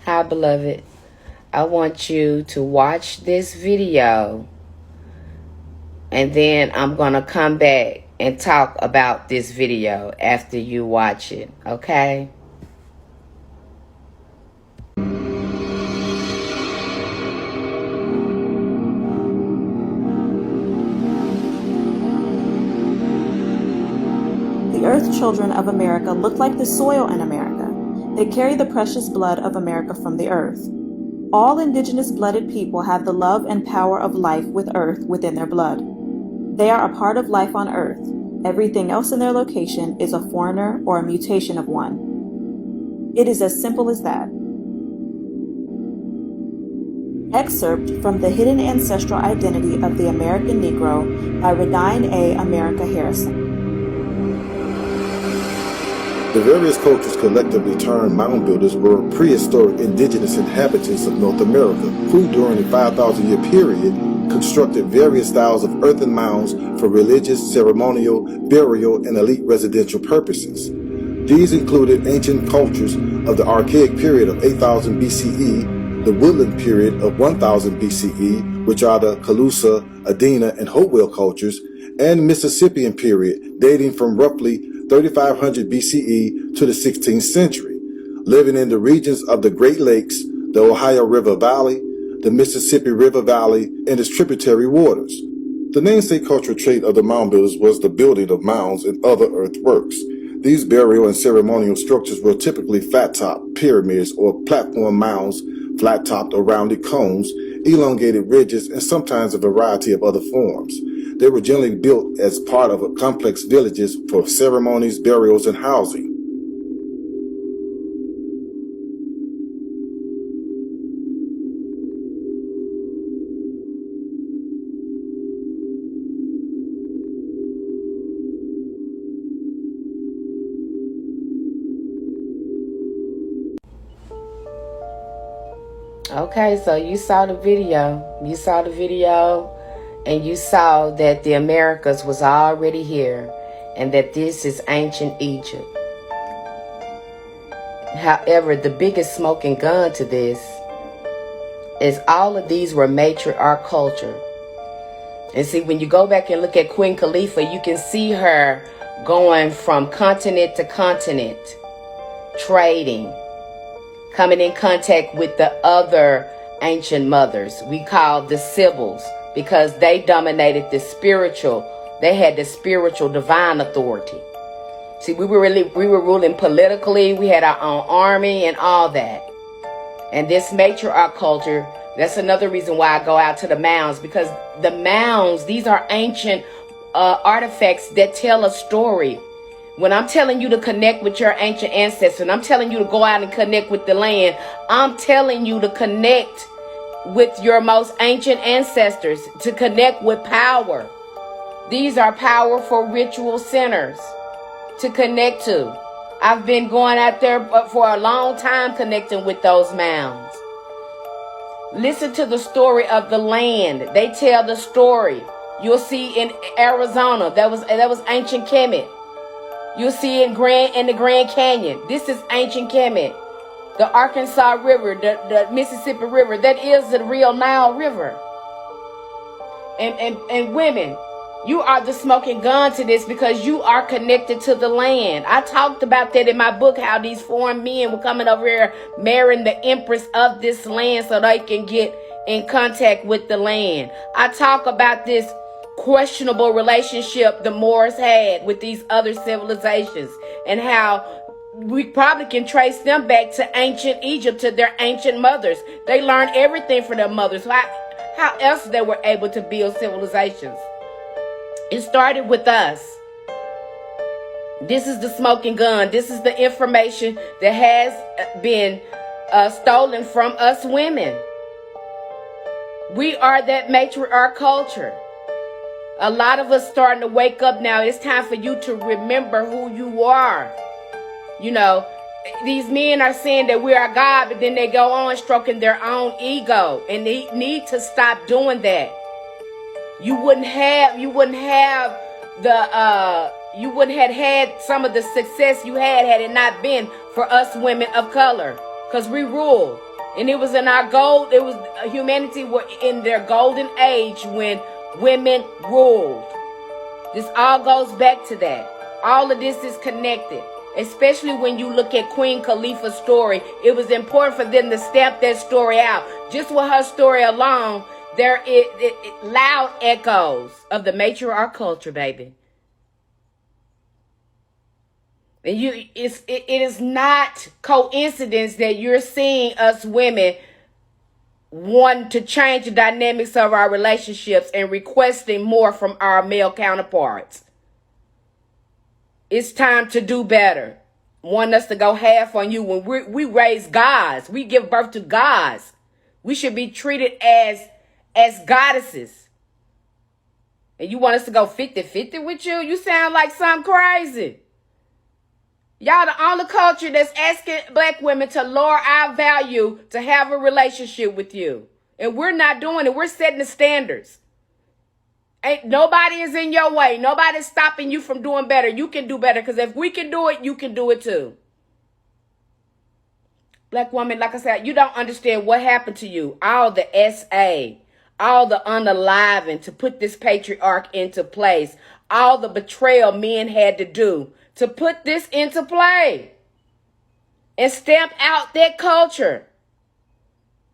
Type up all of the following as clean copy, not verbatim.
Hi, beloved. I want you to watch this video, and then I'm going to come back and talk about this video after you watch it, okay? The Earth Children of America look like the soil in America. They carry the precious blood of America from the earth. All indigenous blooded people have the love and power of life with earth within their blood. They are a part of life on earth. Everything else in their location is a foreigner or a mutation of one. It is as simple as that. Excerpt from The Hidden Ancestral Identity of the American Negro by Radine A. America Harrison. The various cultures collectively termed mound builders were prehistoric indigenous inhabitants of North America, who during a 5,000-year period constructed various styles of earthen mounds for religious, ceremonial, burial, and elite residential purposes. These included ancient cultures of the Archaic period of 8,000 BCE, the Woodland period of 1,000 BCE, which are the Calusa, Adena, and Hopewell cultures, and Mississippian period, dating from roughly 3,500 BCE to the 16th century, living in the regions of the Great Lakes, the Ohio River Valley, the Mississippi River Valley, and its tributary waters. The namesake cultural trait of the mound builders was the building of mounds and other earthworks. These burial and ceremonial structures were typically flat-topped pyramids or platform mounds, flat-topped or rounded cones, elongated ridges, and sometimes a variety of other forms. They were generally built as part of complex villages for ceremonies, burials, and housing. Okay, so you saw the video. And you saw that the Americas was already here and that this is ancient Egypt. However, the biggest smoking gun to this is all of these were matriarch culture. And see, when you go back and look at Queen Khalifa, you can see her going from continent to continent, trading, coming in contact with the other ancient mothers we call the Sibyls, because they dominated the spiritual. They had the spiritual divine authority. See, we were ruling politically. We had our own army and all that. And this matriarch culture, that's another reason why I go out to the mounds, because the mounds, these are ancient artifacts that tell a story. When I'm telling you to connect with your ancient ancestors, and I'm telling you to go out and connect with the land, I'm telling you to connect with your most ancient ancestors, to connect with power. These are powerful ritual centers to connect to. I've been going out there for a long time connecting with those mounds. Listen to the story of the land. They tell the story. You'll see in Arizona, that was ancient Kemet. You'll see in the Grand Canyon. This is ancient Kemet. The Arkansas River, the Mississippi River, that is the real Nile River. And women, you are the smoking gun to this because you are connected to the land. I talked about that in my book, how these foreign men were coming over here marrying the empress of this land so they can get in contact with the land. I talk about this questionable relationship the Moors had with these other civilizations and how we probably can trace them back to ancient Egypt, to their ancient mothers. They learned everything from their mothers. How else they were able to build civilizations? It started with us. This is the smoking gun. This is the information that has been stolen from us women. We are that matriarch culture. A lot of us starting to wake up now. It's time for you to remember who you are. You know, these men are saying that we are God, but then they go on stroking their own ego, and they need to stop doing that. You wouldn't have had some of the success you had it not been for us women of color, because we rule. And it was in our gold, it was humanity were in their golden age when women ruled. This all goes back to that. All of this is connected. Especially when you look at Queen Khalifa's story. It was important for them to stamp that story out. Just with her story alone, there is loud echoes of the matriarch culture, baby. And it is not coincidence that you're seeing us women want to change the dynamics of our relationships and requesting more from our male counterparts. It's time to do better. Want us to go half on you when we raise gods. We give birth to gods. We should be treated as goddesses. And you want us to go 50-50 with you? You sound like something crazy. Y'all the only culture that's asking black women to lower our value to have a relationship with you. And we're not doing it. We're setting the standards. Ain't nobody is in your way. Nobody's stopping you from doing better. You can do better, because if we can do it, you can do it too. Black woman, like I said, you don't understand what happened to you. All the SA, all the unaliving to put this patriarch into place, all the betrayal men had to do to put this into play and stamp out that culture.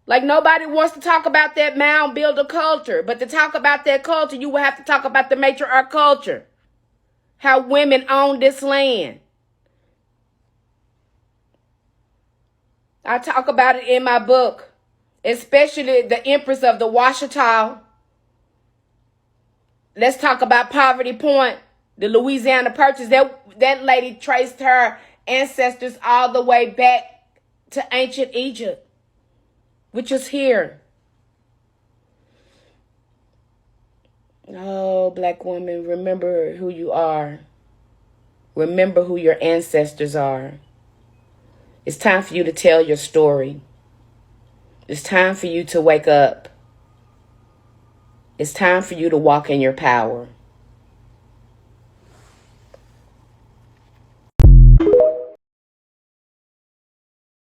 Like nobody wants to talk about that mound builder culture, but to talk about that culture, you will have to talk about the matriarch culture. How women own this land. I talk about it in my book, especially the Empress of the Ouachita. Let's talk about Poverty Point, the Louisiana Purchase. That lady traced her ancestors all the way back to ancient Egypt, which is here. Oh, black woman, remember who you are. Remember who your ancestors are. It's time for you to tell your story. It's time for you to wake up. It's time for you to walk in your power.